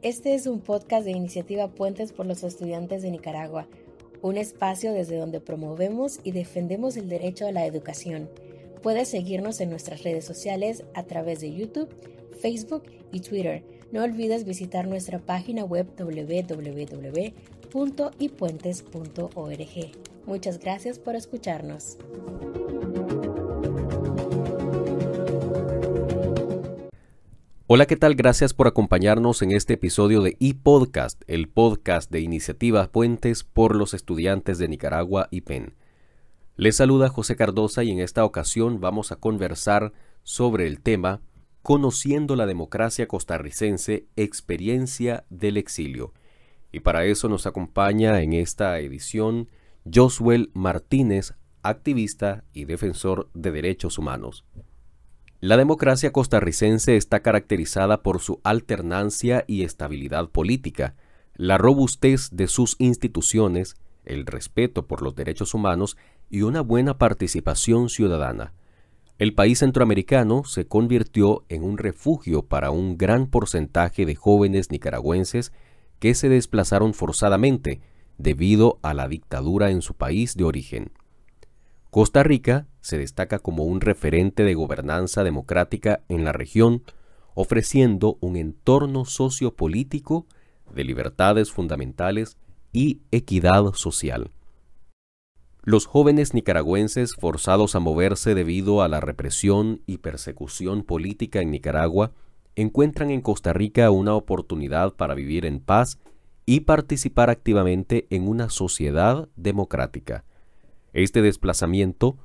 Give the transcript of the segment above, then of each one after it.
Este es un podcast de Iniciativa Puentes por los Estudiantes de Nicaragua, un espacio desde donde promovemos y defendemos el derecho a la educación. Puedes seguirnos en nuestras redes sociales a través de YouTube, Facebook y Twitter. No olvides visitar nuestra página web www.ipuentes.org. Muchas gracias por escucharnos. Hola, ¿qué tal? Gracias por acompañarnos en este episodio de iPodcast, el podcast de Iniciativa Puentes por los Estudiantes de Nicaragua IPEN. Les saluda José Cardosa y en esta ocasión vamos a conversar sobre el tema Conociendo la democracia costarricense, experiencia del exilio. Y para eso nos acompaña en esta edición Josuel Martínez, activista y defensor de derechos humanos. La democracia costarricense está caracterizada por su alternancia y estabilidad política, la robustez de sus instituciones, el respeto por los derechos humanos y una buena participación ciudadana. El país centroamericano se convirtió en un refugio para un gran porcentaje de jóvenes nicaragüenses que se desplazaron forzadamente debido a la dictadura en su país de origen. Costa Rica se destaca como un referente de gobernanza democrática en la región, ofreciendo un entorno sociopolítico de libertades fundamentales y equidad social. Los jóvenes nicaragüenses forzados a moverse debido a la represión y persecución política en Nicaragua encuentran en Costa Rica una oportunidad para vivir en paz y participar activamente en una sociedad democrática. Este desplazamiento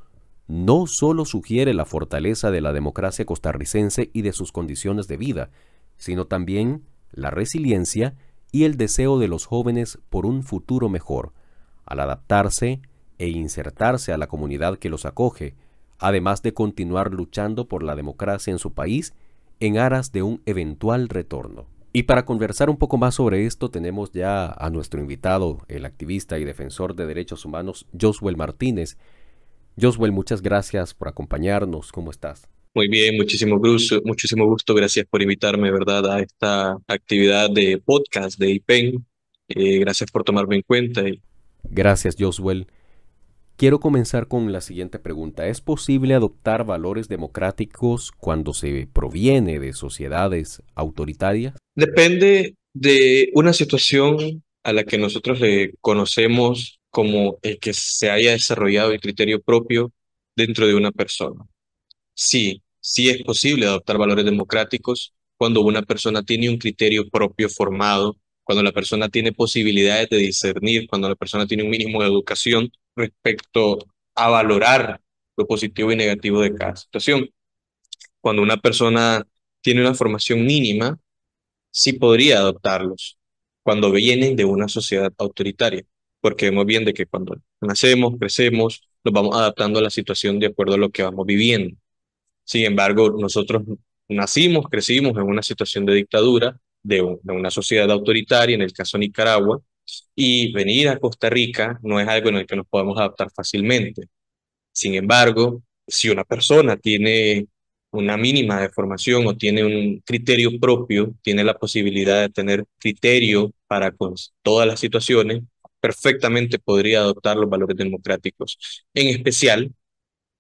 no solo sugiere la fortaleza de la democracia costarricense y de sus condiciones de vida, sino también la resiliencia y el deseo de los jóvenes por un futuro mejor, al adaptarse e insertarse a la comunidad que los acoge, además de continuar luchando por la democracia en su país en aras de un eventual retorno. Y para conversar un poco más sobre esto tenemos ya a nuestro invitado, el activista y defensor de derechos humanos, Josuel Martínez. Josuel, muchas gracias por acompañarnos. ¿Cómo estás? Muy bien, muchísimo gusto. Gracias por invitarme, ¿verdad?, a esta actividad de podcast de IPEN. Gracias por tomarme en cuenta. Gracias, Josuel. Quiero comenzar con la siguiente pregunta. ¿Es posible adoptar valores democráticos cuando se proviene de sociedades autoritarias? Depende de una situación a la que nosotros le conocemos como el que se haya desarrollado el criterio propio dentro de una persona. Sí es posible adoptar valores democráticos cuando una persona tiene un criterio propio formado, cuando la persona tiene posibilidades de discernir, cuando la persona tiene un mínimo de educación respecto a valorar lo positivo y negativo de cada situación. Cuando una persona tiene una formación mínima, sí podría adoptarlos cuando vienen de una sociedad autoritaria, porque vemos bien de que cuando nacemos, crecemos, nos vamos adaptando a la situación de acuerdo a lo que vamos viviendo. Sin embargo, nosotros nacimos, crecimos en una situación de dictadura, de una sociedad autoritaria, en el caso de Nicaragua, y venir a Costa Rica no es algo en el que nos podemos adaptar fácilmente. Sin embargo, si una persona tiene una mínima de formación o tiene un criterio propio, tiene la posibilidad de tener criterio para con todas las situaciones, perfectamente podría adoptar los valores democráticos. En especial,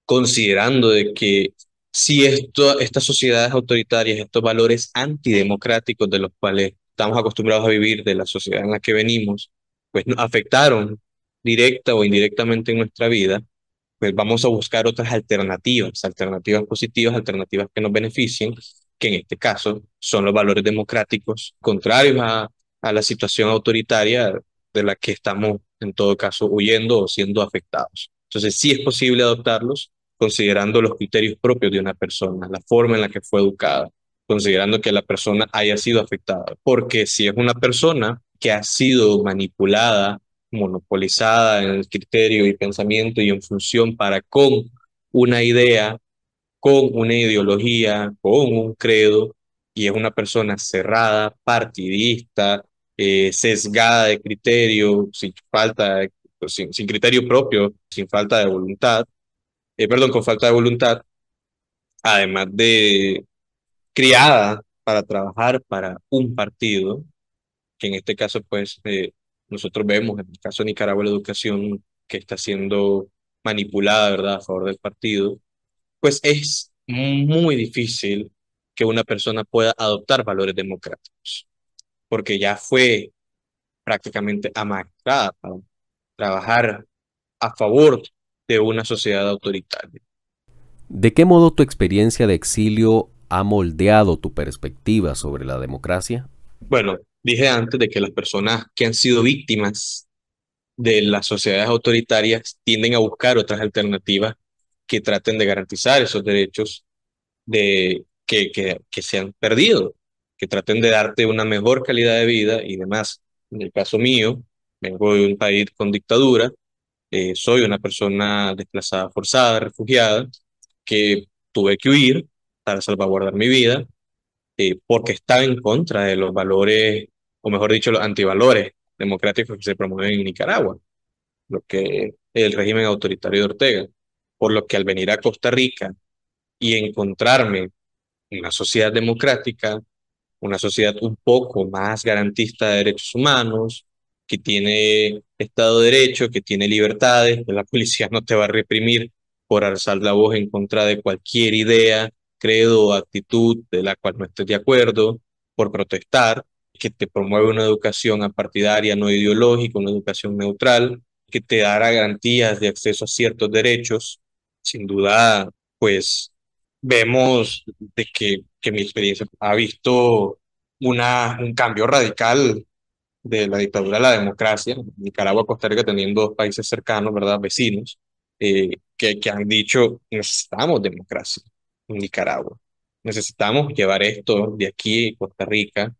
considerando de que si estas sociedades autoritarias, estos valores antidemocráticos de los cuales estamos acostumbrados a vivir, de la sociedad en la que venimos, pues nos afectaron directa o indirectamente en nuestra vida, pues vamos a buscar otras alternativas positivas, alternativas que nos beneficien, que en este caso son los valores democráticos, contrarios a la situación autoritaria de la que estamos en todo caso huyendo o siendo afectados. Entonces sí es posible adoptarlos considerando los criterios propios de una persona, la forma en la que fue educada, considerando que la persona haya sido afectada. Porque si es una persona que ha sido manipulada, monopolizada en el criterio y pensamiento y en función para con una idea, con una ideología, con un credo, y es una persona cerrada, partidista, sesgada de criterio, sin criterio propio, sin falta de voluntad, con falta de voluntad, además de criada para trabajar para un partido, que en este caso, pues, nosotros vemos en el caso de Nicaragua la educación que está siendo manipulada, ¿verdad?, a favor del partido, pues es muy difícil que una persona pueda adoptar valores democráticos, porque ya fue prácticamente amaestrada para trabajar a favor de una sociedad autoritaria. ¿De qué modo tu experiencia de exilio ha moldeado tu perspectiva sobre la democracia? Bueno, dije antes de que las personas que han sido víctimas de las sociedades autoritarias tienden a buscar otras alternativas que traten de garantizar esos derechos que se han perdido, que traten de darte una mejor calidad de vida y demás. En el caso mío, vengo de un país con dictadura, soy una persona desplazada forzada, refugiada, que tuve que huir para salvaguardar mi vida, porque estaba en contra de los valores, o mejor dicho, los antivalores democráticos que se promueven en Nicaragua, lo que el régimen autoritario de Ortega. Por lo que al venir a Costa Rica y encontrarme una sociedad democrática, una sociedad un poco más garantista de derechos humanos, que tiene Estado de Derecho, que tiene libertades, que la policía no te va a reprimir por alzar la voz en contra de cualquier idea, credo o actitud de la cual no estés de acuerdo, por protestar, que te promueve una educación apartidaria, no ideológica, una educación neutral, que te dará garantías de acceso a ciertos derechos. Sin duda, pues vemos de que mi experiencia ha visto un cambio radical de la dictadura a la democracia. Nicaragua, Costa Rica, teniendo dos países cercanos, ¿verdad? Vecinos, que han dicho, necesitamos democracia en Nicaragua. Necesitamos llevar esto de aquí, Costa Rica,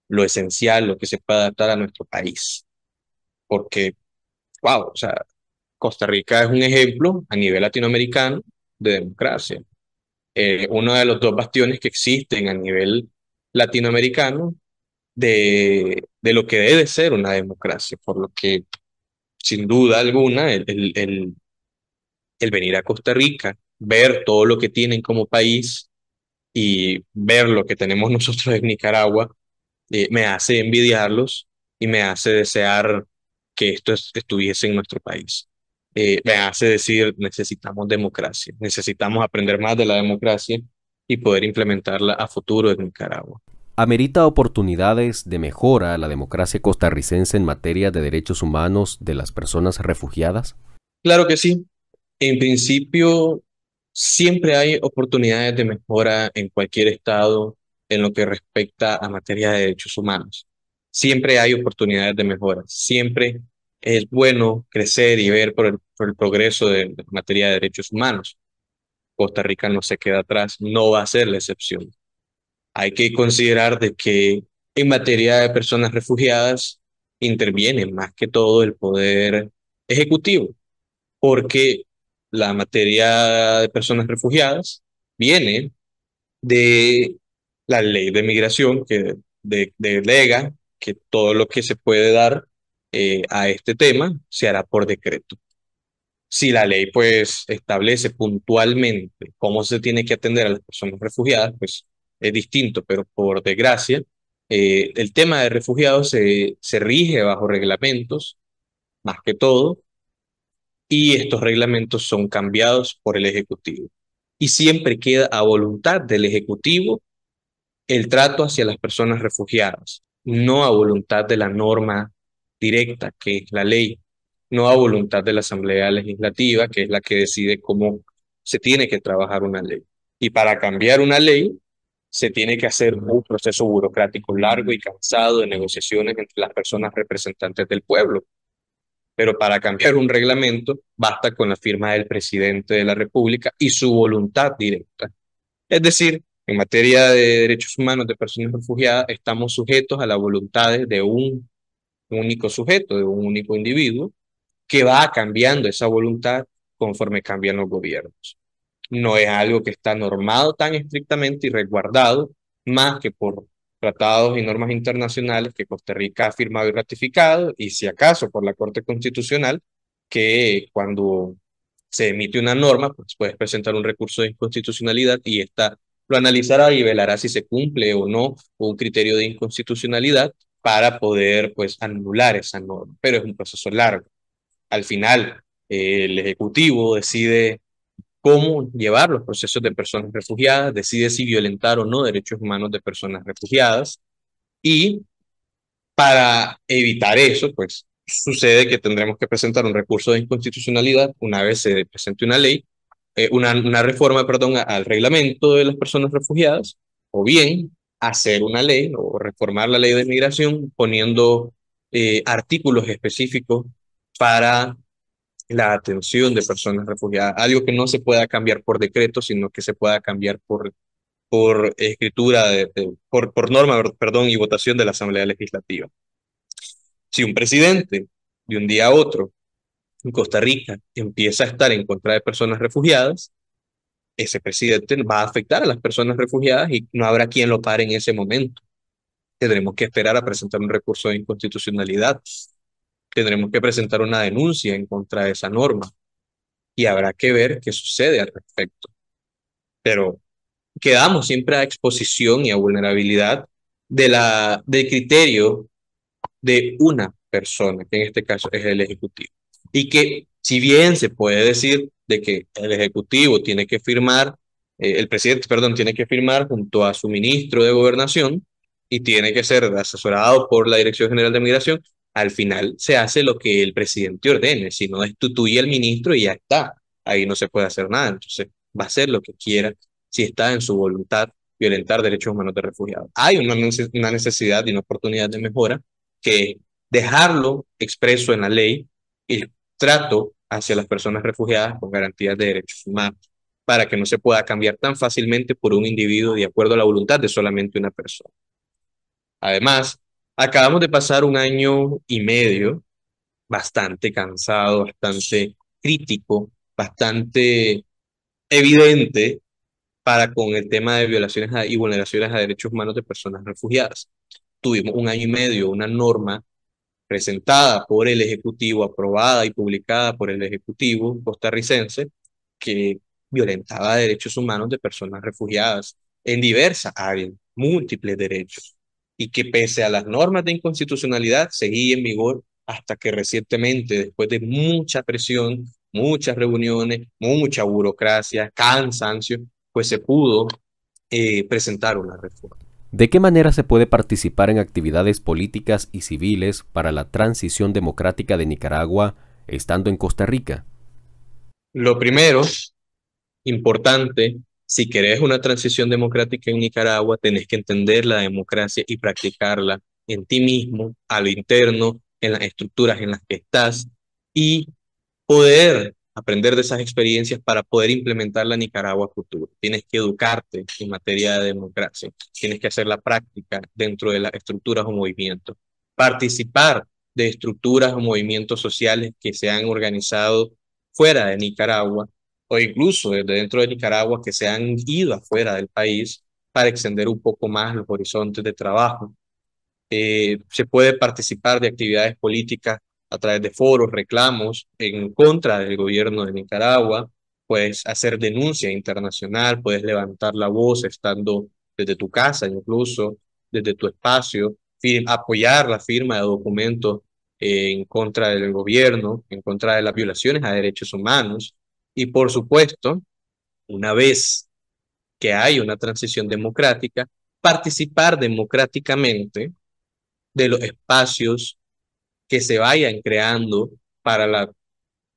lo esencial, lo que se pueda adaptar a nuestro país. Porque, wow, o sea, Costa Rica es un ejemplo a nivel latinoamericano de democracia. Uno de los dos bastiones que existen a nivel latinoamericano de lo que debe ser una democracia, por lo que sin duda alguna el venir a Costa Rica, ver todo lo que tienen como país y ver lo que tenemos nosotros en Nicaragua, me hace envidiarlos y me hace desear que estuviese en nuestro país. Me hace decir, necesitamos democracia, necesitamos aprender más de la democracia y poder implementarla a futuro en Nicaragua. ¿Amerita oportunidades de mejora a la democracia costarricense en materia de derechos humanos de las personas refugiadas? Claro que sí. En principio, siempre hay oportunidades de mejora en cualquier estado en lo que respecta a materia de derechos humanos. Siempre hay oportunidades de mejora. Siempre es bueno crecer y ver por el progreso de materia de derechos humanos. Costa Rica no se queda atrás, no va a ser la excepción. Hay que considerar de que en materia de personas refugiadas interviene más que todo el poder ejecutivo, porque la materia de personas refugiadas viene de la ley de migración que delega que todo lo que se puede dar a este tema se hará por decreto. Si la ley pues establece puntualmente cómo se tiene que atender a las personas refugiadas, pues es distinto, pero por desgracia, el tema de refugiados se rige bajo reglamentos, más que todo, y estos reglamentos son cambiados por el Ejecutivo. Y siempre queda a voluntad del Ejecutivo el trato hacia las personas refugiadas, no a voluntad de la norma directa, que es la ley, no a voluntad de la Asamblea Legislativa, que es la que decide cómo se tiene que trabajar una ley. Y para cambiar una ley, se tiene que hacer un proceso burocrático largo y cansado de negociaciones entre las personas representantes del pueblo. Pero para cambiar un reglamento basta con la firma del presidente de la República y su voluntad directa. Es decir, en materia de derechos humanos de personas refugiadas, estamos sujetos a las voluntades de un único sujeto, de un único individuo, que va cambiando esa voluntad conforme cambian los gobiernos. No es algo que está normado tan estrictamente y resguardado, más que por tratados y normas internacionales que Costa Rica ha firmado y ratificado, y si acaso por la Corte Constitucional, que cuando se emite una norma, pues puedes presentar un recurso de inconstitucionalidad y esta lo analizará y velará si se cumple o no un criterio de inconstitucionalidad para poder pues anular esa norma, pero es un proceso largo. Al final, el Ejecutivo decide cómo llevar los procesos de personas refugiadas, decide si violentar o no derechos humanos de personas refugiadas, y para evitar eso, pues sucede que tendremos que presentar un recurso de inconstitucionalidad una vez se presente una ley, una reforma, perdón, al reglamento de las personas refugiadas, o bien hacer una ley o reformar la ley de migración poniendo artículos específicos para la atención de personas refugiadas, algo que no se pueda cambiar por decreto, sino que se pueda cambiar por escritura, por norma, perdón, y votación de la Asamblea Legislativa. Si un presidente de un día a otro en Costa Rica empieza a estar en contra de personas refugiadas, ese presidente va a afectar a las personas refugiadas y no habrá quien lo pare en ese momento. Tendremos que esperar a presentar un recurso de inconstitucionalidad. Tendremos que presentar una denuncia en contra de esa norma y habrá que ver qué sucede al respecto. Pero quedamos siempre a exposición y a vulnerabilidad del criterio de una persona, que en este caso es el Ejecutivo. Y que si bien se puede decir de que el Ejecutivo tiene que firmar, el presidente, perdón, tiene que firmar junto a su ministro de Gobernación y tiene que ser asesorado por la Dirección General de Migración, al final se hace lo que el presidente ordene, si no destituye al ministro y ya está, ahí no se puede hacer nada, entonces va a hacer lo que quiera si está en su voluntad violentar derechos humanos de refugiados. Hay una necesidad y una oportunidad de mejora que dejarlo expreso en la ley el trato hacia las personas refugiadas con garantías de derechos humanos, para que no se pueda cambiar tan fácilmente por un individuo de acuerdo a la voluntad de solamente una persona. Además, acabamos de pasar un año y medio bastante cansado, bastante crítico, bastante evidente para con el tema de violaciones y vulneraciones a derechos humanos de personas refugiadas. Tuvimos un año y medio, una norma presentada por el Ejecutivo, aprobada y publicada por el Ejecutivo costarricense, que violentaba derechos humanos de personas refugiadas en diversas áreas, múltiples derechos, y que pese a las normas de inconstitucionalidad seguía en vigor hasta que recientemente, después de mucha presión, muchas reuniones, mucha burocracia, cansancio, pues se pudo presentar una reforma. ¿De qué manera se puede participar en actividades políticas y civiles para la transición democrática de Nicaragua estando en Costa Rica? Lo primero, importante, si querés una transición democrática en Nicaragua, tenés que entender la democracia y practicarla en ti mismo, a lo interno, en las estructuras en las que estás y poder aprender de esas experiencias para poder implementarla en Nicaragua futuro. Tienes que educarte en materia de democracia, tienes que hacer la práctica dentro de las estructuras o movimientos, participar de estructuras o movimientos sociales que se han organizado fuera de Nicaragua o incluso desde dentro de Nicaragua que se han ido afuera del país para extender un poco más los horizontes de trabajo. Se puede participar de actividades políticas a través de foros, reclamos en contra del gobierno de Nicaragua, puedes hacer denuncia internacional, puedes levantar la voz estando desde tu casa, incluso desde tu espacio, apoyar la firma de documentos en contra del gobierno, en contra de las violaciones a derechos humanos. Y por supuesto, una vez que hay una transición democrática, participar democráticamente de los espacios que se vayan creando para la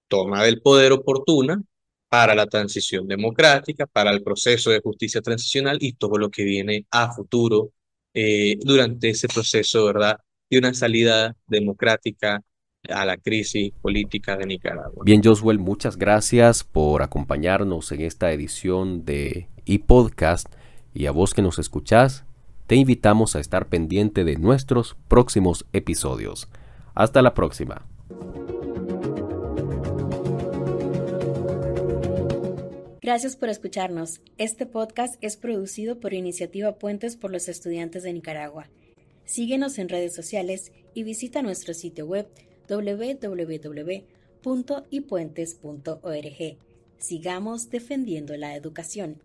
toma del poder oportuna, para la transición democrática, para el proceso de justicia transicional y todo lo que viene a futuro durante ese proceso, ¿verdad? De una salida democrática a la crisis política de Nicaragua. Bien, Josuel, muchas gracias por acompañarnos en esta edición de ePodcast, y a vos que nos escuchás, te invitamos a estar pendiente de nuestros próximos episodios. Hasta la próxima. Gracias por escucharnos. Este podcast es producido por Iniciativa Puentes por los Estudiantes de Nicaragua. Síguenos en redes sociales y visita nuestro sitio web www.ipuentes.org. Sigamos defendiendo la educación.